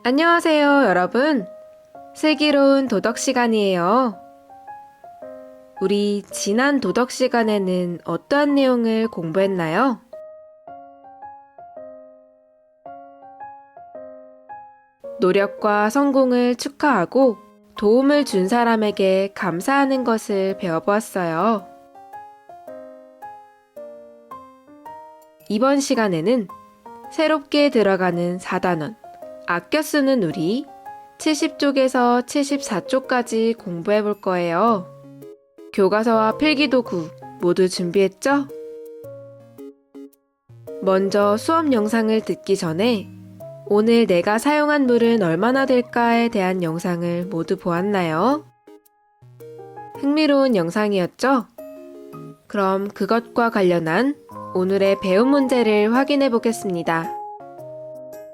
안녕하세요, 여러분. 슬기로운 도덕 시간이에요. 우리 지난 도덕 시간에는 어떠한 내용을 공부했나요? 노력과 성공을 축하하고 도움을 준 사람에게 감사하는 것을 배워보았어요. 이번 시간에는 새롭게 들어가는 4단원, 아껴 쓰는 우리 70쪽에서 74쪽까지 공부해 볼 거예요. 교과서와 필기도구 모두 준비했죠? 먼저 수업 영상을 듣기 전에 오늘 내가 사용한 물은 얼마나 될까에 대한 영상을 모두 보았나요? 흥미로운 영상이었죠? 그럼 그것과 관련한 오늘의 배움 문제를 확인해 보겠습니다.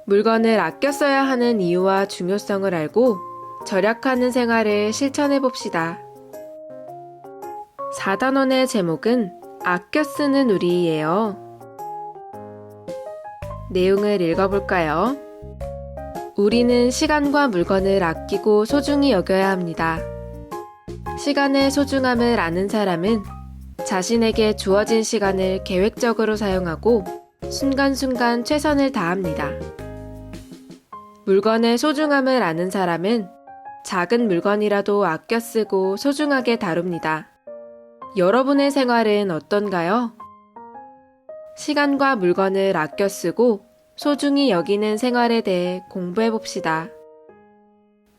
물건을 아껴 써야 하는 이유와 중요성을 알고 절약하는 생활을 실천해 봅시다. 4단원의 제목은 아껴 쓰는 우리예요. 내용을 읽어볼까요? 우리는 시간과 물건을 아끼고 소중히 여겨야 합니다. 시간의 소중함을 아는 사람은 자신에게 주어진 시간을 계획적으로 사용하고 순간순간 최선을 다합니다. 물건의 소중함을 아는 사람은 작은 물건이라도 아껴 쓰고 소중하게 다룹니다. 여러분의 생활은 어떤가요? 시간과 물건을 아껴 쓰고 소중히 여기는 생활에 대해 공부해 봅시다.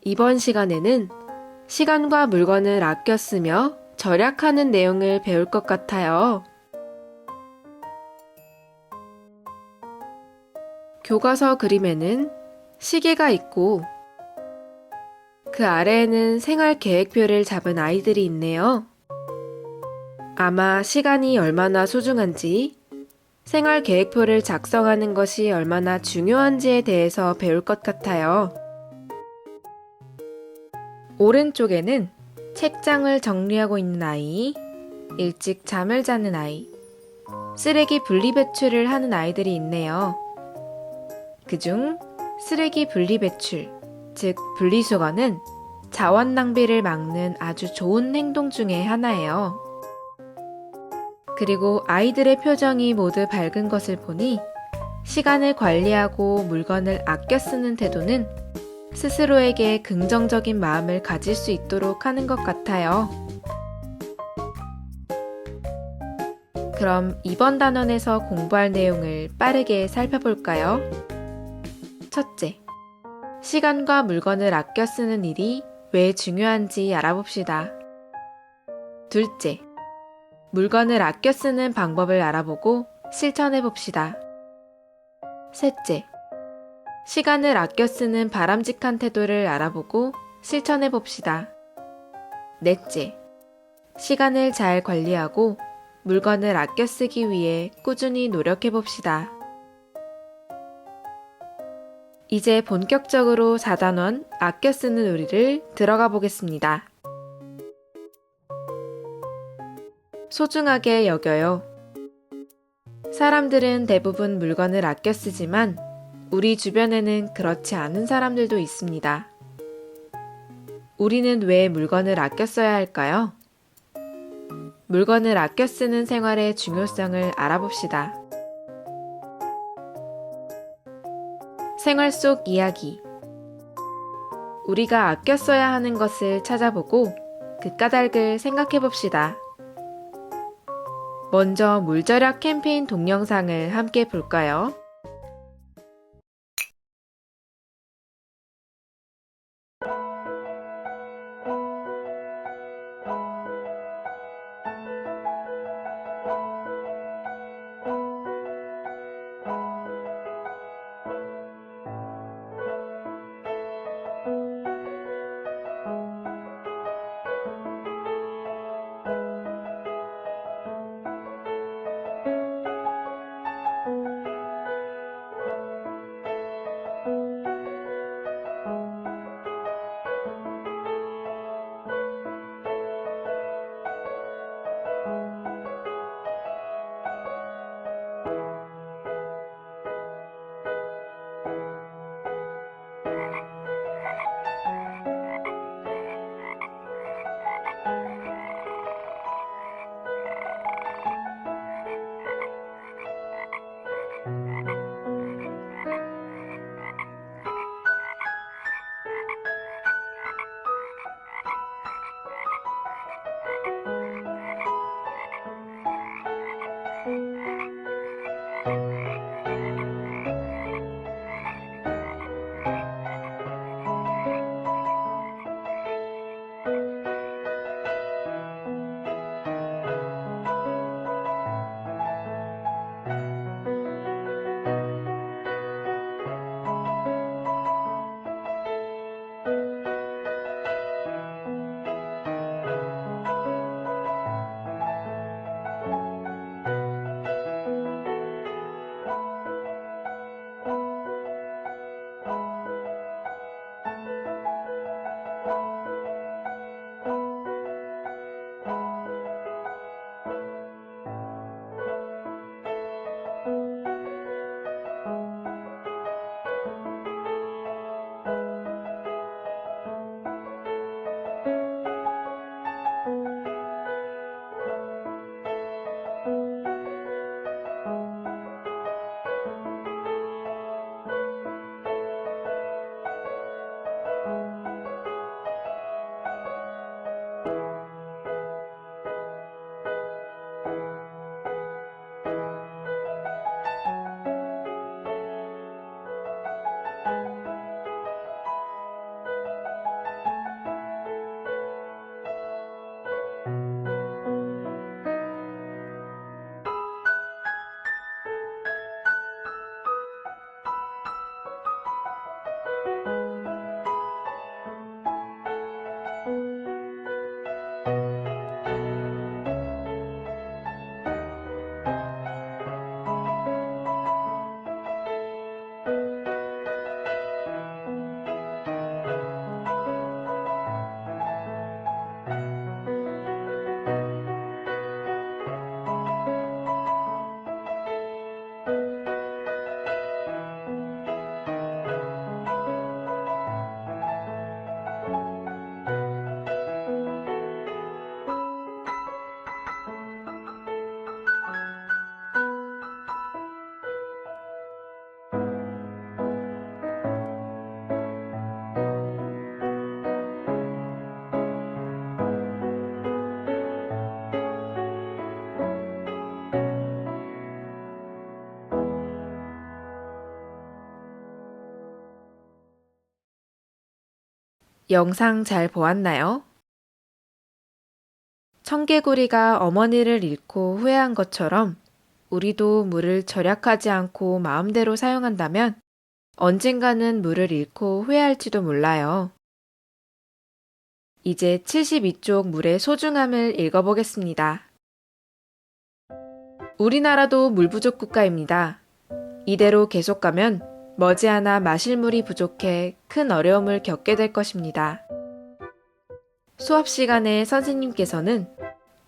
이번 시간에는 시간과 물건을 아껴 쓰며 절약하는 내용을 배울 것 같아요. 교과서 그림에는 시계가 있고 그 아래에는 생활 계획표를 잡은 아이들이 있네요. 아마 시간이 얼마나 소중한지, 생활 계획표를 작성하는 것이 얼마나 중요한지에 대해서 배울 것 같아요. 오른쪽에는 책장을 정리하고 있는 아이, 일찍 잠을 자는 아이, 쓰레기 분리배출을 하는 아이들이 있네요. 그중 쓰레기 분리배출, 즉 분리수거는 자원 낭비를 막는 아주 좋은 행동 중에 하나예요. 그리고 아이들의 표정이 모두 밝은 것을 보니 시간을 관리하고 물건을 아껴 쓰는 태도는 스스로에게 긍정적인 마음을 가질 수 있도록 하는 것 같아요. 그럼 이번 단원에서 공부할 내용을 빠르게 살펴볼까요? 첫째, 시간과 물건을 아껴 쓰는 일이 왜 중요한지 알아봅시다. 둘째, 물건을 아껴 쓰는 방법을 알아보고 실천해 봅시다. 셋째, 시간을 아껴 쓰는 바람직한 태도를 알아보고 실천해 봅시다. 넷째, 시간을 잘 관리하고 물건을 아껴 쓰기 위해 꾸준히 노력해 봅시다. 이제 본격적으로 4단원 아껴 쓰는 우리를 들어가 보겠습니다. 소중하게 여겨요. 사람들은 대부분 물건을 아껴 쓰지만 우리 주변에는 그렇지 않은 사람들도 있습니다. 우리는 왜 물건을 아껴 써야 할까요? 물건을 아껴 쓰는 생활의 중요성을 알아봅시다. 생활 속 이야기. 우리가 아껴 써야 하는 것을 찾아보고 그 까닭을 생각해 봅시다. 먼저 물절약 캠페인 동영상을 함께 볼까요? 영상 잘 보았나요? 청개구리가 어머니를 잃고 후회한 것처럼 우리도 물을 절약하지 않고 마음대로 사용한다면 언젠가는 물을 잃고 후회할지도 몰라요. 이제 72쪽 물의 소중함을 읽어보겠습니다. 우리나라도 물 부족 국가입니다. 이대로 계속 가면 머지않아 마실 물이 부족해 큰 어려움을 겪게 될 것입니다. 수업 시간에 선생님께서는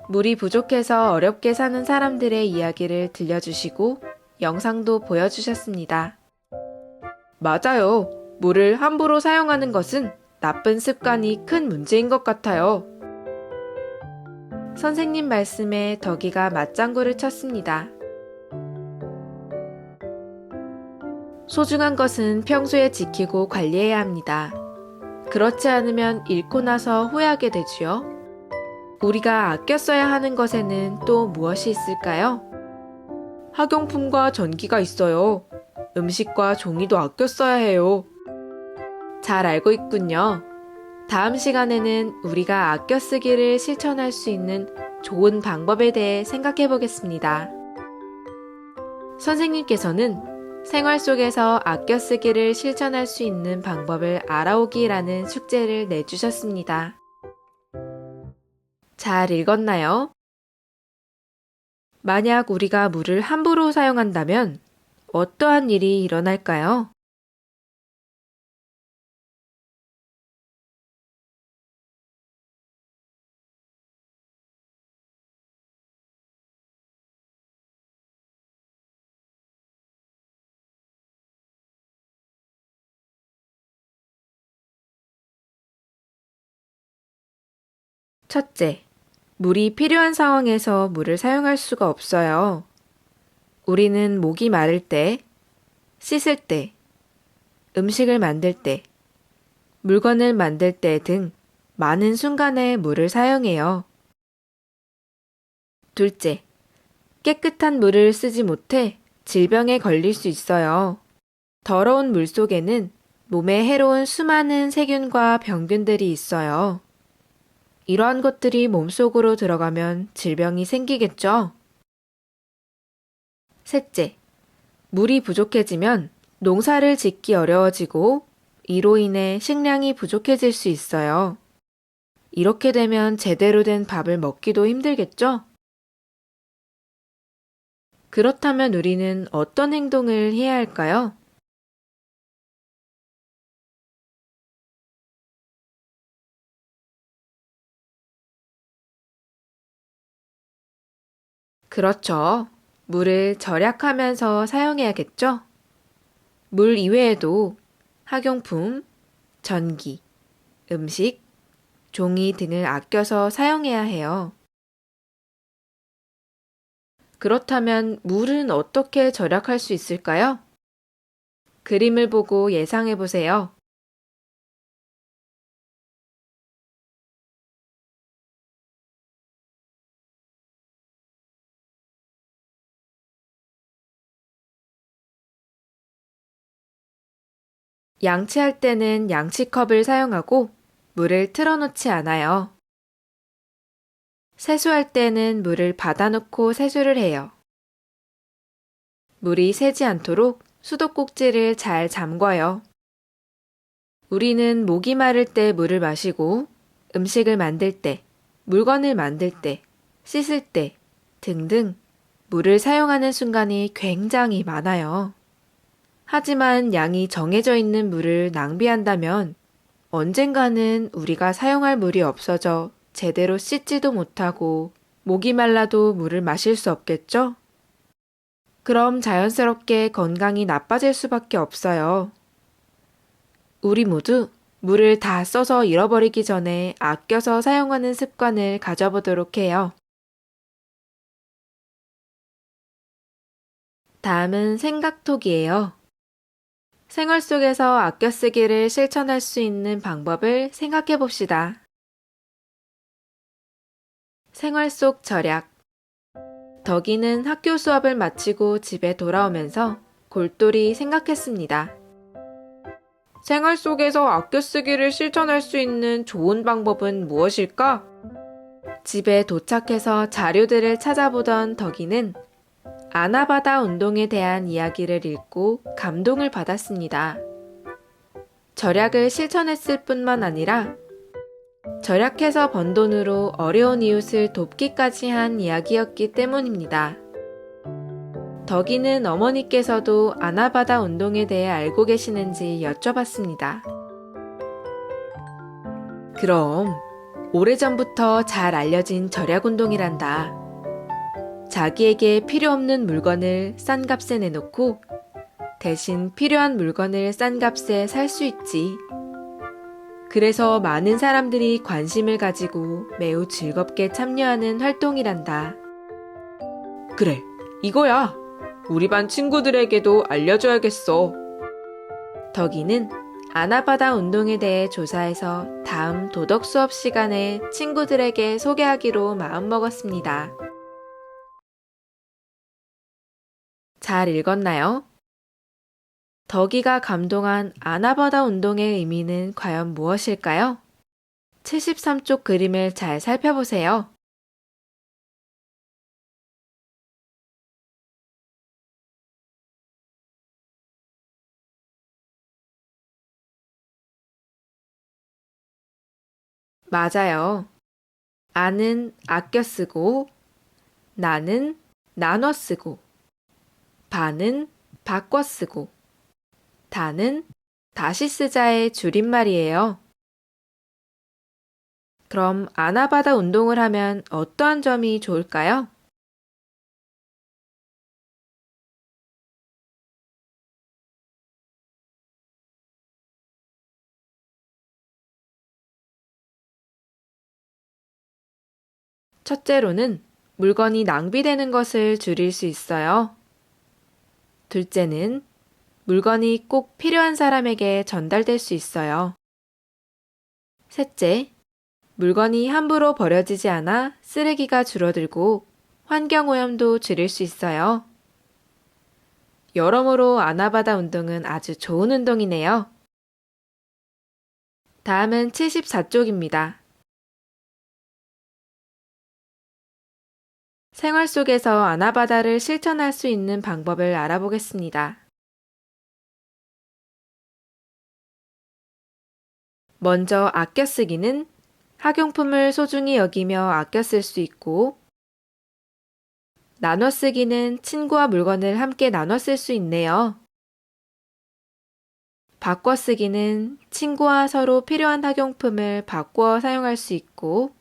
물이 부족해서 어렵게 사는 사람들의 이야기를 들려주시고 영상도 보여주셨습니다. 맞아요. 물을 함부로 사용하는 것은 나쁜 습관이 큰 문제인 것 같아요. 선생님 말씀에 덕이가 맞장구를 쳤습니다. 소중한 것은 평소에 지키고 관리해야 합니다. 그렇지 않으면 잃고 나서 후회하게 되지요. 우리가 아껴 써야 하는 것에는 또 무엇이 있을까요? 학용품과 전기가 있어요. 음식과 종이도 아껴 써야 해요. 잘 알고 있군요. 다음 시간에는 우리가 아껴 쓰기를 실천할 수 있는 좋은 방법에 대해 생각해 보겠습니다. 선생님께서는 생활 속에서 아껴 쓰기를 실천할 수 있는 방법을 알아오기라는 숙제를 내주셨습니다. 잘 읽었나요? 만약 우리가 물을 함부로 사용한다면 어떠한 일이 일어날까요? 첫째, 물이 필요한 상황에서 물을 사용할 수가 없어요. 우리는 목이 마를 때, 씻을 때, 음식을 만들 때, 물건을 만들 때 등 많은 순간에 물을 사용해요. 둘째, 깨끗한 물을 쓰지 못해 질병에 걸릴 수 있어요. 더러운 물 속에는 몸에 해로운 수많은 세균과 병균들이 있어요. 이러한 것들이 몸속으로 들어가면 질병이 생기겠죠? 셋째, 물이 부족해지면 농사를 짓기 어려워지고 이로 인해 식량이 부족해질 수 있어요. 이렇게 되면 제대로 된 밥을 먹기도 힘들겠죠? 그렇다면 우리는 어떤 행동을 해야 할까요? 그렇죠. 물을 절약하면서 사용해야겠죠? 물 이외에도 학용품, 전기, 음식, 종이 등을 아껴서 사용해야 해요. 그렇다면 물은 어떻게 절약할 수 있을까요? 그림을 보고 예상해 보세요. 양치할 때는 양치컵을 사용하고 물을 틀어놓지 않아요. 세수할 때는 물을 받아놓고 세수를 해요. 물이 새지 않도록 수도꼭지를 잘 잠궈요. 우리는 목이 마를 때 물을 마시고 음식을 만들 때, 물건을 만들 때, 씻을 때 등등 물을 사용하는 순간이 굉장히 많아요. 하지만 양이 정해져 있는 물을 낭비한다면 언젠가는 우리가 사용할 물이 없어져 제대로 씻지도 못하고 목이 말라도 물을 마실 수 없겠죠? 그럼 자연스럽게 건강이 나빠질 수밖에 없어요. 우리 모두 물을 다 써서 잃어버리기 전에 아껴서 사용하는 습관을 가져보도록 해요. 다음은 생각톡이에요. 생활 속에서 아껴 쓰기를 실천할 수 있는 방법을 생각해 봅시다. 생활 속 절약. 덕이는 학교 수업을 마치고 집에 돌아오면서 골똘히 생각했습니다. 생활 속에서 아껴 쓰기를 실천할 수 있는 좋은 방법은 무엇일까? 집에 도착해서 자료들을 찾아보던 덕이는 아나바다 운동에 대한 이야기를 읽고 감동을 받았습니다. 절약을 실천했을 뿐만 아니라 절약해서 번 돈으로 어려운 이웃을 돕기까지 한 이야기였기 때문입니다. 덕이는 어머니께서도 아나바다 운동에 대해 알고 계시는지 여쭤봤습니다. 그럼 오래전부터 잘 알려진 절약 운동이란다. 자기에게 필요 없는 물건을 싼 값에 내놓고 대신 필요한 물건을 싼 값에 살 수 있지. 그래서 많은 사람들이 관심을 가지고 매우 즐겁게 참여하는 활동이란다. 그래, 이거야. 우리 반 친구들에게도 알려줘야겠어. 덕이는 아나바다 운동에 대해 조사해서 다음 도덕 수업 시간에 친구들에게 소개하기로 마음먹었습니다. 잘 읽었나요? 덕이가 감동한 아나바다 운동의 의미는 과연 무엇일까요? 73쪽 그림을 잘 살펴보세요. 맞아요. 아는 아껴 쓰고, 나는 나눠 쓰고, 바는 바꿔 쓰고, 다는 다시 쓰자의 줄임말이에요. 그럼 아나바다 운동을 하면 어떠한 점이 좋을까요? 첫째로는 물건이 낭비되는 것을 줄일 수 있어요. 둘째는 물건이 꼭 필요한 사람에게 전달될 수 있어요. 셋째, 물건이 함부로 버려지지 않아 쓰레기가 줄어들고 환경오염도 줄일 수 있어요. 여러모로 아나바다 운동은 아주 좋은 운동이네요. 다음은 74쪽입니다. 생활 속에서 아나바다를 실천할 수 있는 방법을 알아보겠습니다. 먼저 아껴 쓰기는 학용품을 소중히 여기며 아껴 쓸 수 있고, 나눠 쓰기는 친구와 물건을 함께 나눠 쓸 수 있네요. 바꿔 쓰기는 친구와 서로 필요한 학용품을 바꾸어 사용할 수 있고,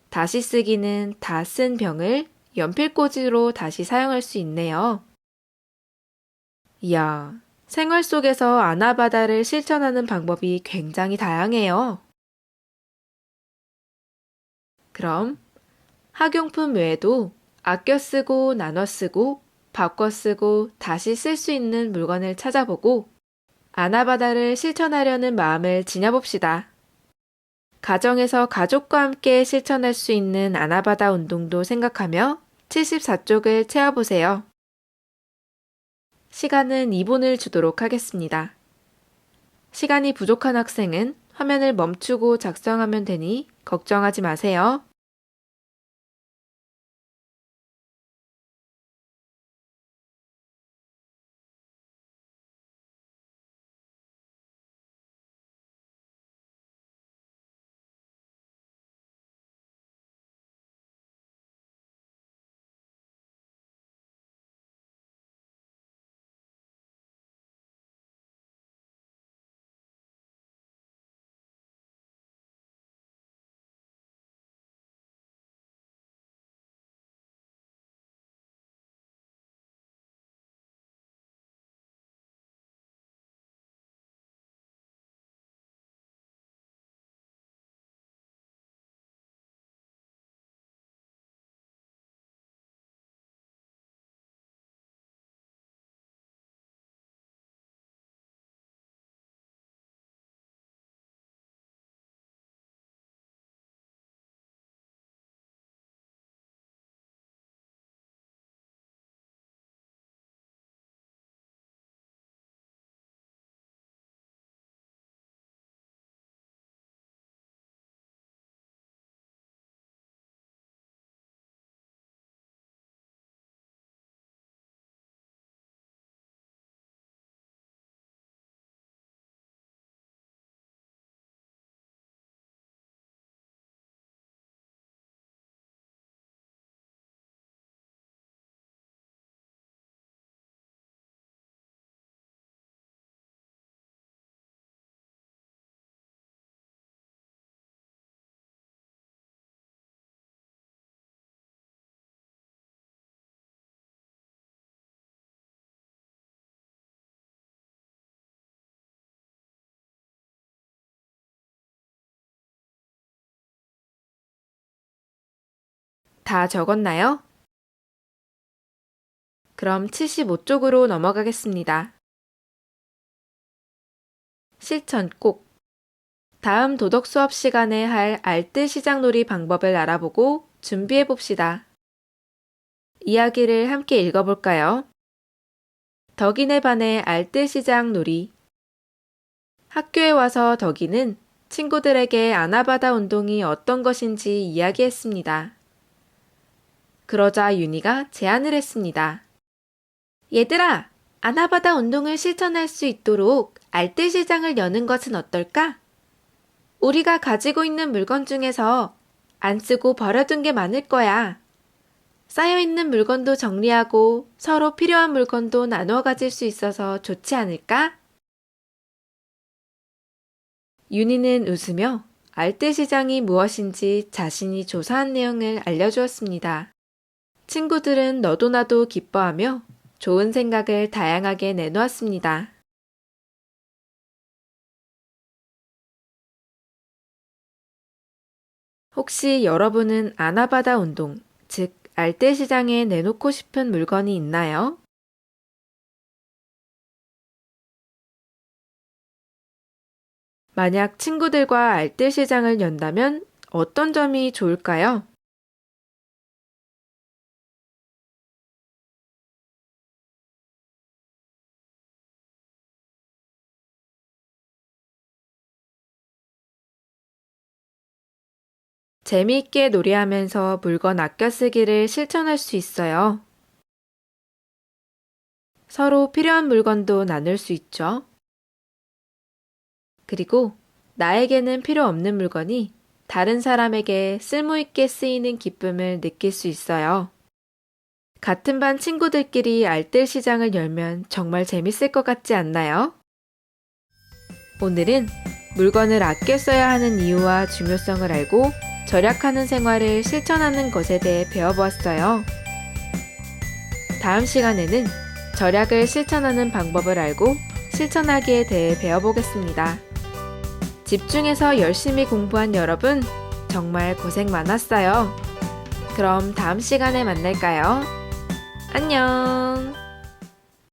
다시 쓰기는 다 쓴 병을 연필꽂이로 다시 사용할 수 있네요. 이야, 생활 속에서 아나바다를 실천하는 방법이 굉장히 다양해요. 그럼 학용품 외에도 아껴 쓰고 나눠 쓰고 바꿔 쓰고 다시 쓸 수 있는 물건을 찾아보고 아나바다를 실천하려는 마음을 지녀봅시다. 가정에서 가족과 함께 실천할 수 있는 아나바다 운동도 생각하며 74쪽을 채워보세요. 시간은 2분을 주도록 하겠습니다. 시간이 부족한 학생은 화면을 멈추고 작성하면 되니 걱정하지 마세요. 다 적었나요? 그럼 75쪽으로 넘어가겠습니다. 실천 꼭! 다음 도덕 수업 시간에 할 알뜰 시장놀이 방법을 알아보고 준비해 봅시다. 이야기를 함께 읽어볼까요? 덕이네 반의 알뜰 시장놀이. 학교에 와서 덕이는 친구들에게 아나바다 운동이 어떤 것인지 이야기했습니다. 그러자 윤희가 제안을 했습니다. 얘들아, 아나바다 운동을 실천할 수 있도록 알뜰 시장을 여는 것은 어떨까? 우리가 가지고 있는 물건 중에서 안 쓰고 버려둔 게 많을 거야. 쌓여있는 물건도 정리하고 서로 필요한 물건도 나누어 가질 수 있어서 좋지 않을까? 윤희는 웃으며 알뜰 시장이 무엇인지 자신이 조사한 내용을 알려주었습니다. 친구들은 너도 나도 기뻐하며 좋은 생각을 다양하게 내놓았습니다. 혹시 여러분은 아나바다 운동, 즉 알뜰 시장에 내놓고 싶은 물건이 있나요? 만약 친구들과 알뜰 시장을 연다면 어떤 점이 좋을까요? 재미있게 놀이하면서 물건 아껴 쓰기를 실천할 수 있어요. 서로 필요한 물건도 나눌 수 있죠. 그리고 나에게는 필요 없는 물건이 다른 사람에게 쓸모있게 쓰이는 기쁨을 느낄 수 있어요. 같은 반 친구들끼리 알뜰 시장을 열면 정말 재밌을 것 같지 않나요? 오늘은 물건을 아껴 써야 하는 이유와 중요성을 알고 절약하는 생활을 실천하는 것에 대해 배워보았어요. 다음 시간에는 절약을 실천하는 방법을 알고 실천하기에 대해 배워보겠습니다. 집중해서 열심히 공부한 여러분, 정말 고생 많았어요. 그럼 다음 시간에 만날까요? 안녕!